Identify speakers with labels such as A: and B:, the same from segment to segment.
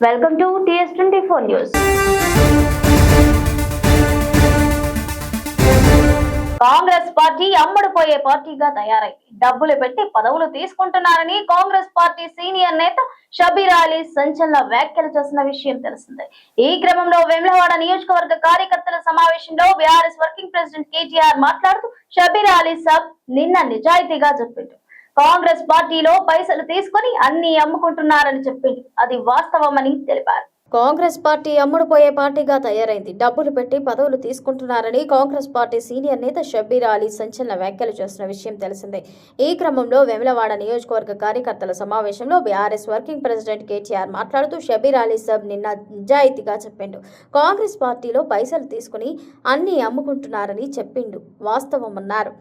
A: Welcome to TS24 news. Congress party అమ్ముడుపోయే పార్టీగా తయారై డబ్బులు పెట్టి పదవులు తీసుకుంటున్నారని కాంగ్రెస్ పార్టీ సీనియర్ నేత షబీర్ అలీ సంచలన వ్యాఖ్యలు చేసిన విషయం తెలిసిందే. ఈ క్రమంలో వేములవాడ నియోజకవర్గ కార్యకర్తల సమావేశంలో బీఆర్ఎస్ వర్కింగ్ ప్రెసిడెంట్ కేటీఆర్ మాట్లాడుతూ షబీర్ అలీ సాబ్ నిన్న నిజాయితీగా చెప్పిండు. కాంగ్రెస్ పార్టీలో పైసలు తీసుకుని అన్ని అమ్ముకుంటున్నారని చెప్పిండు. అది వాస్తవమని తెలిపారు. కాంగ్రెస్ పార్టీ అమ్ముడుపోయే పార్టీగా తయారైంది. డబ్బులు పెట్టి పదవులు తీసుకుంటున్నారని కాంగ్రెస్ పార్టీ సీనియర్ నేత షబీర్ అలీ సంచలన వ్యాఖ్యలు చేసిన విషయం తెలిసిందే. ఈ క్రమంలో వేములవాడ నియోజకవర్గ కార్యకర్తల సమావేశంలో బీఆర్ఎస్ వర్కింగ్ ప్రెసిడెంట్ కేటీఆర్ మాట్లాడుతూ షబీర్ అలీ సాబ్ నిన్న నిజాయితీగా చెప్పిండు. కాంగ్రెస్ పార్టీలో పైసలు తీసుకుని అన్ని అమ్ముకుంటున్నారని చెప్పిండు. వాస్తవమన్నారు.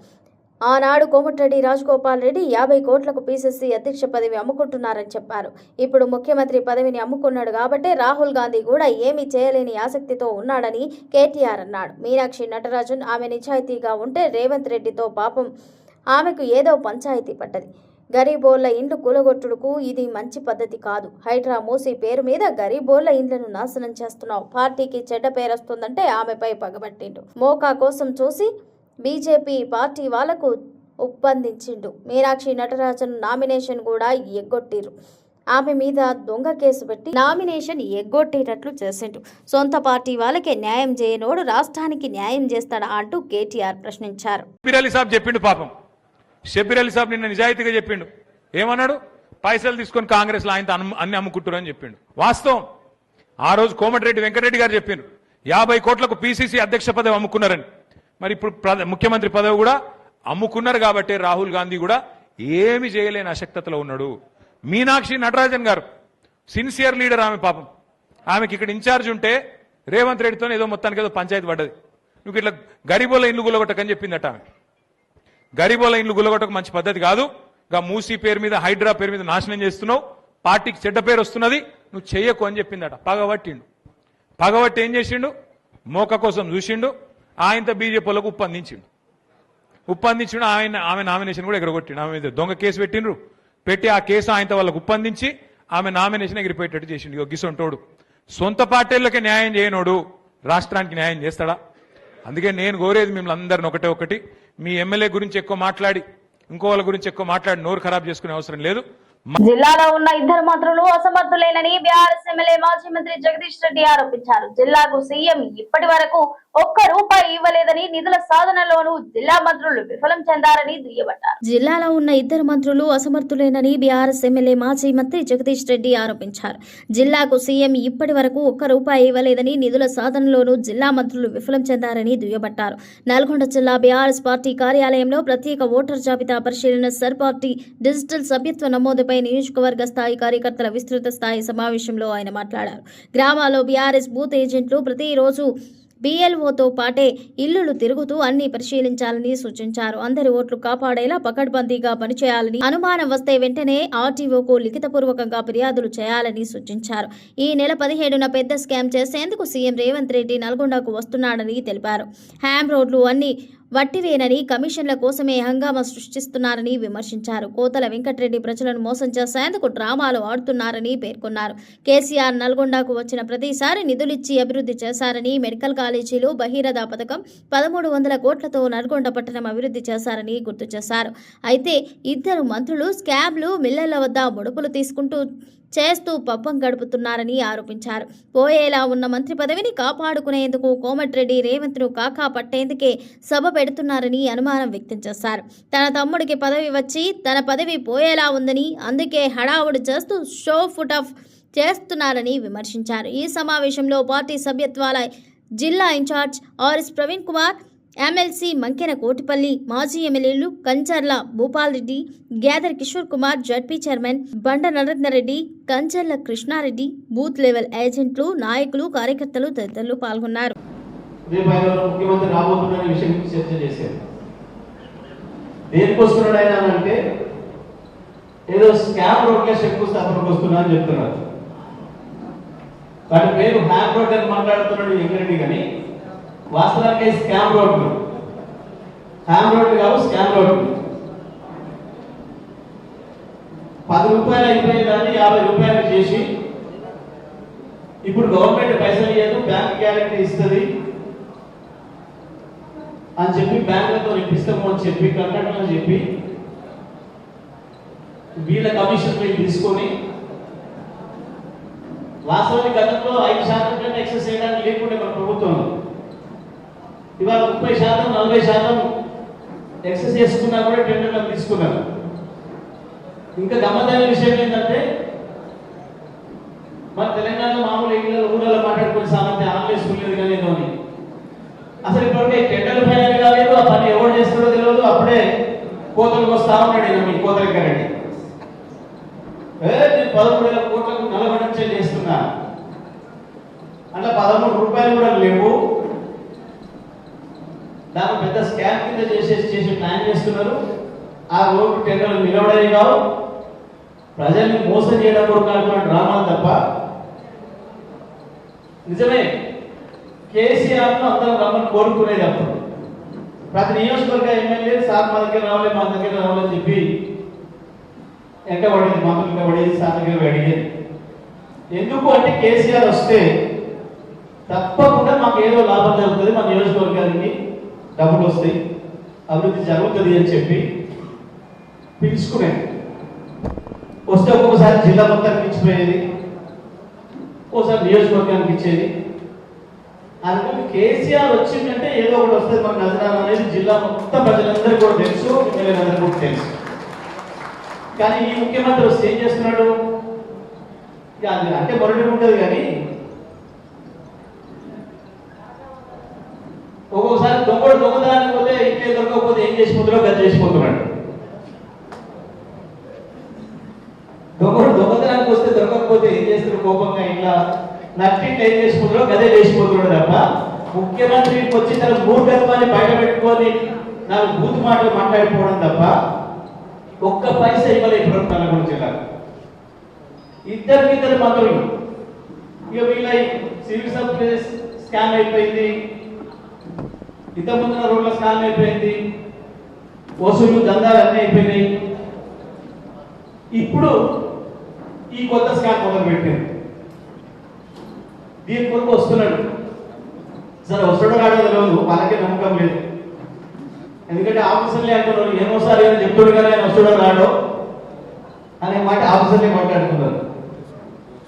A: ఆనాడు కోమటిరెడ్డి రాజగోపాల్ రెడ్డి 50 కోట్లకు PCC అధ్యక్ష పదవి అమ్ముకుంటున్నారని చెప్పారు. ఇప్పుడు ముఖ్యమంత్రి పదవిని అమ్ముకున్నాడు కాబట్టే రాహుల్ గాంధీ కూడా ఏమీ చేయలేని ఆసక్తితో ఉన్నాడని కేటీఆర్ అన్నాడు. మీనాక్షి నటరాజన్ ఆమె నిజాయితీగా ఉంటే రేవంత్ రెడ్డితో పాపం ఆమెకు ఏదో పంచాయతీ పడ్డది. గరీబోళ్ల ఇండ్లు కూలగొట్టుడుకు ఇది మంచి పద్ధతి కాదు. హైడ్రా మూసి పేరు మీద గరీబోళ్ల ఇండ్లను నాశనం చేస్తున్నావు. పార్టీకి చెడ్డ పేరొస్తుందంటే ఆమెపై పగబట్టిండు. మోకా కోసం చూసి బీజేపీ పార్టీ వాళ్లకు ఒప్పందించిండు. మీనాక్షి నటరాజన్ నామినేషన్ కూడా ఎగ్గొట్టిరు. ఆమె మీద దొంగ కేసు పెట్టి నామినేషన్ ఎగ్గొట్టేటట్లు చేసిండు. సొంత పార్టీ వాళ్ళకే న్యాయం చేయనోడు రాష్ట్రానికి న్యాయం చేస్తాడా అంటూ కేటీఆర్ ప్రశ్నించారు.
B: షబీర్ అలీ సాబ్ చెప్పిండు. పాపం షబీర్ అలీ సాబ్ నిన్న నిజాయితీగా చెప్పిండు. ఏమన్నాడు? పైసలు తీసుకొని కాంగ్రెస్ లో ఆయన అన్ని అమ్ముకుంటారు అని చెప్పిండు. వాస్తవం. ఆ రోజు కోమటిరెడ్డి వెంకటరెడ్డి గారు చెప్పిండు 50 కోట్లకు PCC అధ్యక్ష పదవి అమ్ముకున్నారని. మరి ఇప్పుడు ముఖ్యమంత్రి పదవి కూడా అమ్ముకున్నారు కాబట్టి రాహుల్ గాంధీ కూడా ఏమి చేయలేని అశక్తతలో ఉన్నాడు. మీనాక్షి నటరాజన్ గారు సిన్సియర్ లీడర్. ఆమె పాపం ఆమెకి ఇక్కడ ఇన్ఛార్జ్ ఉంటే రేవంత్ రెడ్డితో ఏదో మొత్తానికి ఏదో పంచాయతీ పడ్డది. నువ్వు ఇట్లా గరీబోల ఇండ్లు గుల్లగొట్టకని చెప్పిందట. ఆమె గరీబోల ఇండ్లు గుల్లగొట్టక మంచి పద్ధతి కాదు. గా మూసీ పేరు మీద హైడ్రా పేరు మీద నాశనం చేస్తున్నావు. పార్టీకి చెడ్డ పేరు వస్తున్నది. నువ్వు చెయ్యకు అని చెప్పిందట. పగబట్టిండు. పగబట్టి ఏం చేసిండు? మోక కోసం చూసిండు. ఆయనతో బీజేపీలకు ఉప్పందించిండు. ఆమె నామినేషన్ కూడా ఎగరగొట్టిండు. ఆమె మీద దొంగ కేసు పెట్టిండ్రు. పెట్టి ఆ కేసు ఆయనతో వాళ్ళకు ఉప్పందించి ఆమె నామినేషన్ ఎగిరిపోయేటట్టు చేసిండు. గిసొంటోడు సొంత పార్టీలకే న్యాయం చేయనోడు రాష్ట్రానికి న్యాయం చేస్తాడా? అందుకే నేను కోరేది మిమ్మల్ని అందరిని ఒకటి, మీ ఎమ్మెల్యే గురించి ఎక్కువ మాట్లాడి ఇంకో వాళ్ళ గురించి ఎక్కువ మాట్లాడి నోరు ఖరాబ్ చేసుకునే అవసరం లేదు.
A: జిల్లాలో ఉన్న ఇద్దరు మంత్రులు అసమర్థులేనని బీఆర్ఎస్ ఎమ్మెల్యే మాజీ మంత్రి జగదీష్ రెడ్డి ఆరోపించారు. జిల్లాకు సీఎం ఇప్పటి వరకు ₹1 ఇవ్వలేదని నిధుల సాధనలోనూ జిల్లా మంత్రులు విఫలం చెందారని దుయ్యబట్టారు. జిల్లాలో ఉన్న ఇద్దరు మంత్రులు అసమర్థులేనని బీఆర్ఎస్ ఎమ్మెల్యే మాజీ మంత్రి జగదీష్ రెడ్డి ఆరోపించారు. జిల్లాకు సీఎం ఇప్పటి వరకు ₹1 ఇవ్వలేదని నిధుల సాధనలోనూ జిల్లా మంత్రులు విఫలం చెందారని దుయ్యబట్టారు. నల్గొండ జిల్లా బీఆర్ఎస్ పార్టీ కార్యాలయంలో ప్రత్యేక ఓటర్ జాబితా పరిశీలన సర్ పార్టీ డిజిటల్ సభ్యత్వ నమోదుపై నియోజకవర్గ స్థాయి కార్యకర్తల విస్తృత స్థాయి సమావేశంలో ఆయన మాట్లాడారు. గ్రామాల్లో బీఆర్ఎస్ బూత్ ఏజెంట్లు ప్రతిరోజు BLOతో పాటే ఇల్లులు తిరుగుతూ అన్ని పరిశీలించాలని సూచించారు. అందరి ఓట్లు కాపాడేలా పకడ్బందీగా పనిచేయాలని, అనుమానం వస్తే వెంటనే RTOకు లిఖితపూర్వకంగా ఫిర్యాదులు చేయాలని సూచించారు. ఈ నెల 17న పెద్ద స్కామ్ చేసేందుకు సీఎం రేవంత్ రెడ్డి నల్గొండకు వస్తున్నాడని తెలిపారు. హ్యామ్ రోడ్లు అన్ని వట్టివేనని, కమిషన్ల కోసమే హంగామా సృష్టిస్తున్నారని విమర్శించారు. కోతల వెంకటరెడ్డి ప్రజలను మోసం చేసేందుకు డ్రామాలు ఆడుతున్నారని పేర్కొన్నారు. కేసీఆర్ నల్గొండకు వచ్చిన ప్రతిసారి నిధులిచ్చి అభివృద్ధి చేశారని, మెడికల్ కాలేజీలు, భగీరథ పథకం 1300 కోట్లతో నల్గొండ పట్టణం అభివృద్ధి చేశారని గుర్తు చేశారు. అయితే ఇద్దరు మంత్రులు స్కామ్లు, మిల్లర్ల వద్ద ముడుపులు చేస్తూ పబ్బం గడుపుతున్నారని ఆరోపించారు. పోయేలా ఉన్న మంత్రి పదవిని కాపాడుకునేందుకు కోమటిరెడ్డి రేవంత్ను కాకా పట్టేందుకే సభ పెడుతున్నారని అనుమానం వ్యక్తం చేశారు. తన తమ్ముడికి పదవి వచ్చి తన పదవి పోయేలా ఉందని, అందుకే హడావుడి చేస్తూ షో ఫుట్ ఆఫ్ చేస్తున్నారని విమర్శించారు. ఈ సమావేశంలో పార్టీ సభ్యత్వాల జిల్లా incharge RS Praveen Kumar, MLC Mankena Kotipalli, మాజీ ఎమ్మెల్యేలు Kancharla Bhupal Reddy, Gyadari Kishore Kumar, ZP chairman Banda Narender Reddy, Kancharla Krishnareddy, booth level ఏజెంట్లు, నాయకులు, కార్యకర్తలు తదితరులు పాల్గొన్నారు.
C: ముఖ్యమంత్రి రాబోతున్న విషయం చర్చ చేశారు. దేనికొస్తున్నాడు ఆయన అంటే ఏదో స్కామ్ రోడ్ల శంకుస్థాపనకు వస్తున్నా అని చెప్తున్నారు. వాటి పేరు హ్యామ్ రోడ్ అని మాట్లాడుతున్నాడు వెంకరెడ్డి, కానీ వాస్తవానికి స్కామ్ రోడ్లు, హ్యామ్ రోడ్లు కావు, స్కామ్ రోడ్లు. ₹10 అయిపోయేదాన్ని ₹50 చేసి ఇప్పుడు గవర్నమెంట్ పైసలు ఇవ్వదు, బ్యాంక్ గ్యారెంటీ ఇస్తుంది అని చెప్పి బ్యాంకులతో ఇప్పిస్తాము అని చెప్పి కర్ణాటకలో చెప్పి వీళ్ళ కమిషన్ బిల్ తీసుకొని వాస్తవానికి గతంలో 5% కంటే ఎక్సెస్ చేయడానికి లేకుంటే మన ప్రభుత్వంలో ఇవాళ 30%, 40% ఎక్సెస్ చేసుకున్నా కూడా టెండర్లు తీసుకున్నారు. ఇంకా గమ్మత్తైన విషయం ఏంటంటే మన తెలంగాణలో మామూలు ఊళ్ళలో మాట్లాడుకునే సామర్థ్యం ఆన్లేసుకునేది కానీ ఏదో అని అసలు ఇప్పటికే టెండర్లు ఫైనల్ కాలేదు, ఆ పని ఎవరు చేస్తాడో తెలియదు. అప్పుడే కోతలకు వస్తా ఉన్నాడు మీ కోతలెక్కరండి. నేను 13,000 కోట్లకు నలభై చేస్తున్నా అంటే 13 రూపాయలు కూడా లేవు. దాన్ని పెద్ద స్కామ్ కింద చేసే ప్లాన్ చేస్తున్నారు. ఆ రోడ్డు టెండర్లు నిలవడమే కావు, ప్రజల్ని మోసం చేయడం కొరకు డ్రామాలు తప్ప. నిజమే కేసీఆర్ను అందరం రమ్మని కోరుకునేది. అప్పుడు ప్రతి నియోజకవర్గ ఎమ్మెల్యే సార్ మా దగ్గర రావాలని చెప్పి ఎంటబడేది, మంత్రులు పడేది, సార్ దగ్గర అడిగేది. ఎందుకు అంటే కేసీఆర్ వస్తే తప్పకుండా మాకు ఏదో లాభం జరుగుతుంది, మా నియోజకవర్గానికి డబ్బులు వస్తాయి, అభివృద్ధి జరుగుతుంది అని చెప్పి పిలుచుకునేది. వస్తే ఒక్కొక్కసారి జిల్లా మొత్తానికి ఇచ్చిపోయేది, ఒకసారి నియోజకవర్గానికి ఇచ్చేది. అందుకని కేసీఆర్ వచ్చిందంటే ఏదో ఒకటి వస్తుంది మన నజరాన అనేది జిల్లా మొత్తం ప్రజలందరికీ కూడా తెలుసు, ఎమ్మెల్యేలందరికీ కూడా తెలుసు. కానీ ఈ ముఖ్యమంత్రి వస్తే ఏం చేస్తున్నాడు అంటే మొరటి ఉంటుంది. కానీ ఒక్కొక్కసారి దొంగతనానికి పోతే ఇంకే దొరకకపోతే ఏం చేసిపోతున్నాడో గది చేసిపోతున్నాడు. దొంగతనానికి వస్తే దొరకకపోతే ఏం చేస్తున్నాడు కోపంగా ఇట్లా నట్టింటి ఏం చేసిపోతున్నాడో గదే చేసిపోతున్నాడు తప్ప ముఖ్యమంత్రికి వచ్చి తన మూర్ఖత్వాన్ని బయట పెట్టుకొని నాకు బూత్ మాటలు మాట్లాడిపోవడం తప్ప ఒక్క పైసా ఇవ్వలేదు ఇప్పుడు నల్గొండ జిల్లాలో. ఇద్దరు మంత్రులు ఇక వీళ్ళ సివిల్ సప్లైస్ స్కామ్ అయిపోయింది, ఇంతకుముందున్న రోడ్ల స్కామ్ అయిపోయింది, వసూలు దందాలు అన్నీ అయిపోయినాయి. ఇప్పుడు ఈ కొత్త స్కామ్ మొదలు పెట్టింది. దీని కొరకు వస్తున్నాడు. సరే వస్తాడో రాడో తెలియదు, వాళ్ళకే నమ్మకం లేదు. ఎందుకంటే ఆఫీసర్లే అంటున్నారు ఏమోసారి అని చెప్తాడు కదా ఆయన వస్తాడో రాడో అనే మాట ఆఫీసర్లే మాట్లాడుతున్నారు.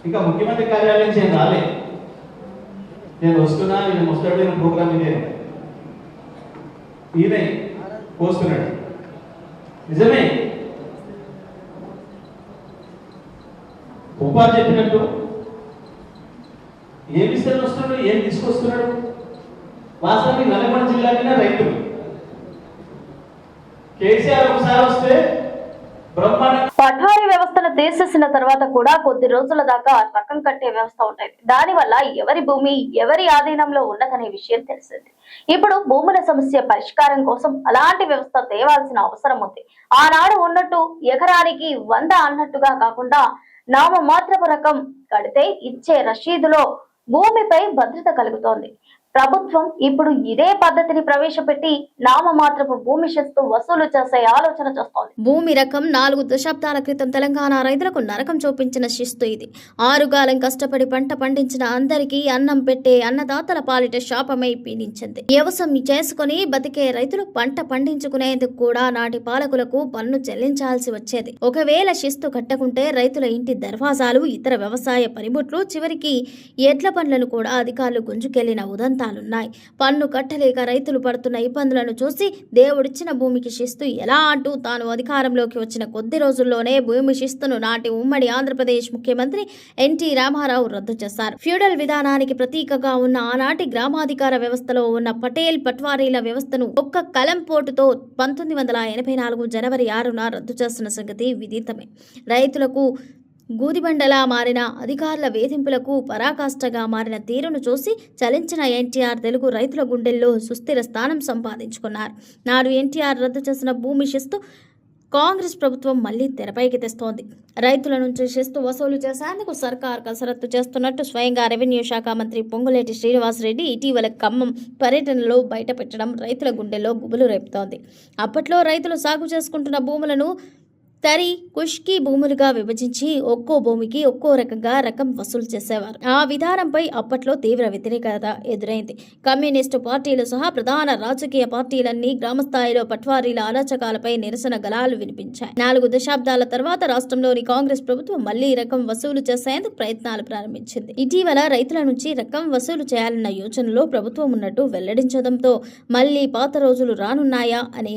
C: ఇంకా ముఖ్యమంత్రి కార్యాలయం నుంచి ఏం రాలే, నేను వస్తున్నా, నేను వస్తాడు, నేను ప్రోగ్రామ్ ఇదే ఈయన పోస్తున్నాడు. నిజమే ఉపాధి చెప్పినట్టు ఏమి ఇస్తాను వస్తున్నాడు, ఏం తీసుకొస్తున్నాడు. వాస్తవానికి నల్గొండ జిల్లాలోనే రైతులు కేసీఆర్ ఒకసారి వస్తే
A: పఠారీ వ్యవస్థను తీసేసిన తర్వాత కూడా కొద్ది రోజుల దాకా పక్కం కట్టే వ్యవస్థ ఉంటుంది. దానివల్ల ఎవరి భూమి ఎవరి ఆధీనంలో ఉన్నదనే విషయం తెలిసింది. ఇప్పుడు భూముల సమస్య పరిష్కారం కోసం అలాంటి వ్యవస్థ తేవాల్సిన అవసరం ఉంది. ఆనాడు ఉన్నట్టు ఎకరానికి 100 అన్నట్టుగా కాకుండా నామమాత్రపు రకం కడితే ఇచ్చే రసీదులో భూమిపై భద్రత కలుగుతోంది. ప్రభుత్వం ఇప్పుడు ఇదే పద్ధతిని ప్రవేశపెట్టి నామమాత్రపు భూమి శిస్తు వసూలు చేసే ఆలోచన చేస్తోంది. భూమి రకం 4 దశాబ్దాల క్రితం తెలంగాణ రైతులకు నరకం చూపించిన శిస్తు ఇది. ఆరుగాలం కష్టపడి పంట పండించిన అందరికీ అన్నం పెట్టే అన్నదాతల పాలిట శాపమై పీడించింది. వ్యవసాయం చేసుకుని బతికే రైతులు పంట పండించుకునేందుకు కూడా నాటి పాలకులకు పన్ను చెల్లించాల్సి వచ్చేది. ఒకవేళ శిస్తు కట్టకుంటే రైతుల ఇంటి దర్వాజాలు, ఇతర వ్యవసాయ పనిముట్లు, చివరికి ఎడ్ల పండ్లను కూడా అధికారులు గుంజుకెళ్లిన ఉదంతాలున్నాయి. పన్ను కట్టలేక రైతులు పడుతున్న ఇబ్బందులను చూసి దేవుడిచ్చిన భూమికి శిస్తు ఎలా అంటూ తాను అధికారంలోకి వచ్చిన కొద్ది రోజుల్లోనే భూమి శిస్తును నాటి ఉమ్మడి ఆంధ్రప్రదేశ్ ముఖ్యమంత్రి ఎన్టీ రామారావు రద్దు చేశారు. ఫ్యూడల్ విధానానికి ప్రతీకగా ఉన్న ఆనాటి గ్రామాధికార వ్యవస్థలో ఉన్న పటేల్ పట్వారీల వ్యవస్థను ఒక్క కలంపోటుతో 1984 జనవరి 6న రద్దు చేస్తున్న సంగతి విదితమే. రైతులకు గూదిబండలా మారిన అధికారుల వేధింపులకు పరాకాష్ఠగా మారిన తీరును చూసి చలించిన ఎన్టీఆర్ తెలుగు రైతుల గుండెల్లో సుస్థిర స్థానం సంపాదించుకున్నారు. నాడు ఎన్టీఆర్ రద్దు చేసిన భూమి శిస్తు కాంగ్రెస్ ప్రభుత్వం మళ్లీ తెరపైకి తెస్తోంది. రైతుల నుంచి శిస్తు వసూలు చేసేందుకు సర్కార్ కసరత్తు చేస్తున్నట్టు స్వయంగా రెవెన్యూ శాఖ మంత్రి పొంగులేటి శ్రీనివాసరెడ్డి ఇటీవల ఖమ్మం పర్యటనలో బయటపెట్టడం రైతుల గుండెల్లో గుబులు రేపుతోంది. అప్పట్లో రైతులు సాగు చేసుకుంటున్న భూములను తరి కుష్కి భూములుగా విభజించి ఒక్కో భూమికి ఒక్కో రకంగా రకం వసూలు చేసేవారు. ఆ విధానంపై అప్పట్లో తీవ్ర వ్యతిరేకత ఎదురైంది. కమ్యూనిస్టు పార్టీలు సహా ప్రధాన రాజకీయ పార్టీలన్నీ గ్రామస్థాయిలో పట్వారీల అరాచకాలపై నిరసన గళాలు వినిపించాయి. 4 దశాబ్దాల తర్వాత రాష్ట్రంలోని కాంగ్రెస్ ప్రభుత్వం మళ్లీ రకం వసూలు చేసేందుకు ప్రయత్నాలు ప్రారంభించింది. ఇటీవల రైతుల నుంచి రకం వసూలు చేయాలన్న యోచనలో ప్రభుత్వం ఉన్నట్టు వెల్లడించడంతో మళ్లీ పాత రోజులు రానున్నాయా అనే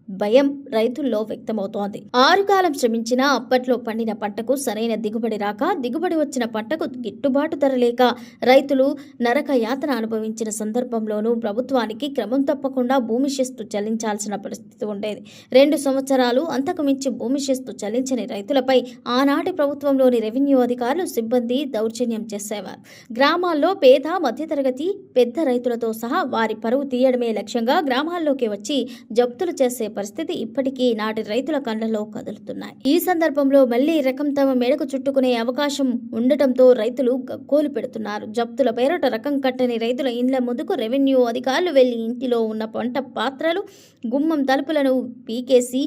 A: భయం రైతుల్లో వ్యక్తమవుతోంది. 6 కాలం శ్రమించినా అప్పట్లో పండిన పంటకు సరైన దిగుబడి రాక, దిగుబడి వచ్చిన పంటకు గిట్టుబాటు ధర లేక రైతులు నరక యాతన అనుభవించిన సందర్భంలోనూ ప్రభుత్వానికి క్రమం తప్పకుండా భూమి శిస్తు చెల్లించాల్సిన పరిస్థితి ఉండేది. 2 సంవత్సరాలు అంతకు మించి భూమి శిస్తు చెల్లించని రైతులపై ఆనాటి ప్రభుత్వంలోని రెవెన్యూ అధికారులు, సిబ్బంది దౌర్జన్యం చేసేవారు. గ్రామాల్లో పేద, మధ్యతరగతి, పెద్ద రైతులతో సహా వారి పరువు తీయడమే లక్ష్యంగా గ్రామాల్లోకి వచ్చి జప్తులు చేసే పరిస్థితి ఇప్పటికీ నాటి రైతుల కళ్లలో కదులుతున్నాయి. ఈ సందర్భంలో మళ్లీ రకం తమ మెడకు చుట్టుకునే అవకాశం ఉండటంతో రైతులు గగ్గోలు పెడుతున్నారు. జప్తుల పేరట రకం కట్టని రైతుల ఇండ్ల ముందుకు రెవెన్యూ అధికారులు వెళ్లి ఇంటిలో ఉన్న పంట పాత్రలు, గుమ్మం తలుపులను పీకేసి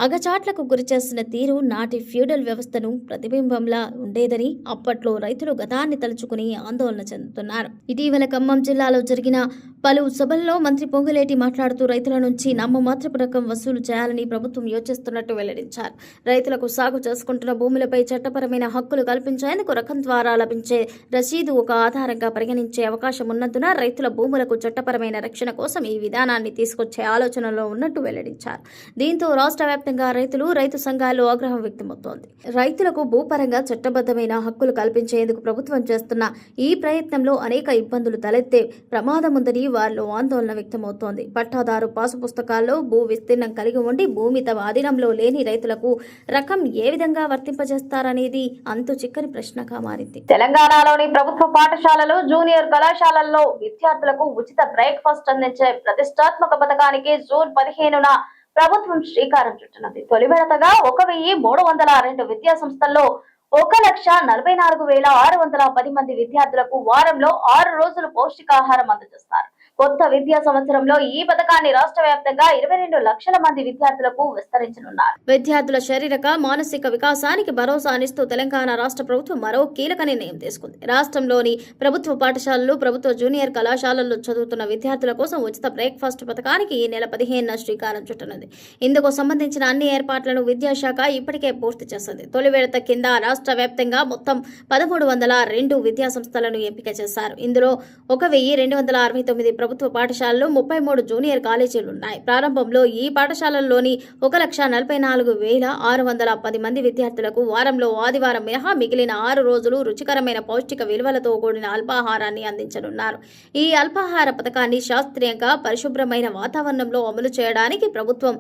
A: అగచాట్లకు గురిచేసిన తీరు నాటి ఫ్యూడల్ వ్యవస్థను ప్రతిబింబంలా ఉండేదని అప్పట్లో రైతులు గతాన్ని తలుచుకుని ఆందోళన చెందుతున్నారు. ఇటీవల ఖమ్మం జిల్లాలో జరిగిన పలు సభల్లో మంత్రి పొంగులేటి మాట్లాడుతూ రైతుల నుంచి నామమాత్రపు రకం వసూలు చేయాలని ప్రభుత్వం యోచిస్తున్నట్టు వెల్లడించారు. రైతులకు సాగు చేసుకుంటున్న భూములపై చట్టపరమైన హక్కులు కల్పించేందుకు రకం ద్వారా లభించే రసీదు ఒక ఆధారంగా పరిగణించే అవకాశం ఉన్నందున రైతుల భూములకు చట్టపరమైన రక్షణ కోసం ఈ విధానాన్ని తీసుకొచ్చే ఆలోచనలో ఉన్నట్టు వెల్లడించారు. దీంతో రాష్ట్ర వ్యాప్తంగా రైతులు, రైతు సంఘాల్లో ఆగ్రహం వ్యక్తమవుతోంది. రైతులకు భూపరంగా చట్టబద్ధమైన హక్కులు కల్పించేందుకు ప్రభుత్వం చేస్తున్న ఈ ప్రయత్నంలో అనేక ఇబ్బందులు తలెత్తే ప్రమాదం ఉందని వారిలో ఆందోళన వ్యక్తమవుతోంది. పట్టాదారు పాసు పుస్తకాల్లో భూ విస్తీర్ణం కలిగి ఉండి భూమి తమ అధీనంలో లేని రైతులకు రకం ఏ విధంగా వర్తింపజేస్తారనేది అంతు చిక్కని ప్రశ్నగా మారింది. తెలంగాణలోని ప్రభుత్వ పాఠశాలలు, జూనియర్ కళాశాలల్లో విద్యార్థులకు ఉచిత బ్రేక్ఫాస్ట్ అందించే ప్రతిష్టాత్మక పథకానికి జూన్ 15న ప్రభుత్వం శ్రీకారం చుట్టనుంది. తొలి విడతగా 1302 విద్యా సంస్థల్లో 1,44,610 మంది విద్యార్థులకు వారంలో 6 రోజులు పౌష్టికాహారం అందజేస్తారు. కొత్త విద్యా సంవత్సరంలో ఈ పథకాన్ని రాష్ట్ర వ్యాప్తంగా 22 లక్షల మంది విద్యార్థులకు విస్తరించనున్నారు. విద్యార్థుల శారీరక, మానసిక వికాసానికి భరోసానిస్తూ తెలంగాణ రాష్ట్ర ప్రభుత్వం మరో కీలక నిర్ణయం తీసుకుంది. రాష్ట్రంలోని ప్రభుత్వ పాఠశాలలు, ప్రభుత్వ జూనియర్ కళాశాలల్లో చదువుతున్న విద్యార్థుల కోసం ఉచిత బ్రేక్ఫాస్ట్ పథకానికి ఈ నెల 15న శ్రీకారం చుట్టనుంది. ఇందుకు సంబంధించిన అన్ని ఏర్పాట్లను విద్యాశాఖ ఇప్పటికే పూర్తి చేసింది. తొలి విడత కింద రాష్ట్ర వ్యాప్తంగా మొత్తం 1302 విద్యా సంస్థలను ఎంపిక చేశారు. ఇందులో 1,269 ప్రభుత్వ పాఠశాలలు, 33 జూనియర్ కాలేజీలు ఉన్నాయి. ప్రారంభంలో ఈ పాఠశాలల్లోని 1,44,610 మంది విద్యార్థులకు వారంలో ఆదివారం మినహా మిగిలిన 6 రోజులు రుచికరమైన పౌష్టిక విలువలతో కూడిన అల్పాహారాన్ని అందించనున్నారు. ఈ అల్పాహార పథకాన్ని శాస్త్రీయంగా, పరిశుభ్రమైన వాతావరణంలో అమలు చేయడానికి ప్రభుత్వం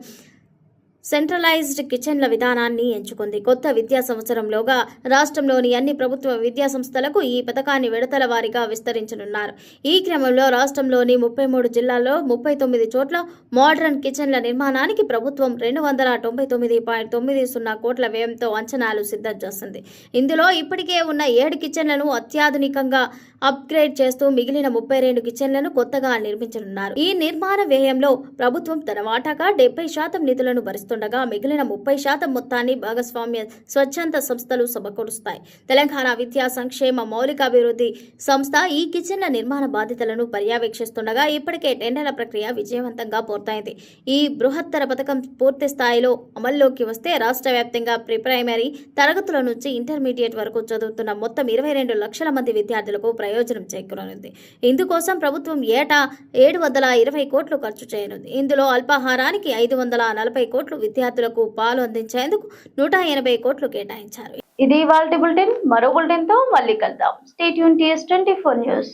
A: సెంట్రలైజ్డ్ కిచెన్ల విధానాన్ని ఎంచుకుంది. కొత్త విద్యా సంవత్సరంలోగా రాష్ట్రంలోని అన్ని ప్రభుత్వ విద్యా సంస్థలకు ఈ పథకాన్ని విడతల వారీగా విస్తరించనున్నారు. ఈ క్రమంలో రాష్ట్రంలోని 33 జిల్లాల్లో 39 చోట్ల మోడర్న్ కిచెన్ల నిర్మాణానికి ప్రభుత్వం 299.90 కోట్ల వ్యయంతో అంచనాలు సిద్ధం చేసింది. ఇందులో ఇప్పటికే ఉన్న 7 కిచెన్లను అత్యాధునికంగా అప్గ్రేడ్ చేస్తూ మిగిలిన 32 కిచెన్లను కొత్తగా నిర్మించనున్నారు. ఈ నిర్మాణ వ్యయంలో ప్రభుత్వం తన వాటాగా 70% నిధులను భరిస్తుండగా మిగిలిన 30% మొత్తాన్ని భాగస్వామ్య స్వచ్ఛంద సంస్థలు సమకూరుస్తాయి. తెలంగాణ విద్యా సంక్షేమ మౌలికాభివృద్ధి సంస్థ ఈ కిచెన్ల నిర్మాణ బాధ్యతలను పర్యవేక్షిస్తుండగా ఇప్పటికే టెండర్ల ప్రక్రియ విజయవంతంగా పూర్తయింది. ఈ బృహత్తర పథకం పూర్తి స్థాయిలో అమల్లోకి వస్తే రాష్ట్ర వ్యాప్తంగా ప్రైమరీ తరగతుల నుంచి ఇంటర్మీడియట్ వరకు చదువుతున్న మొత్తం 22 లక్షల మంది విద్యార్థులకు ప్రయోజనం చేకూరనుంది. ఇందుకోసం ప్రభుత్వం ఏటా 720 కోట్లు ఖర్చు చేయనుంది. ఇందులో అల్పాహారానికి 540 కోట్లు, విద్యార్థులకు పాలు అందించేందుకు 180 కోట్లు కేటాయించారు. ఇది ఇవాల్టి బులెటిన్. మరో బులెటిన్ తో మళ్ళీ కలుద్దాం. Stay tune TS24 news.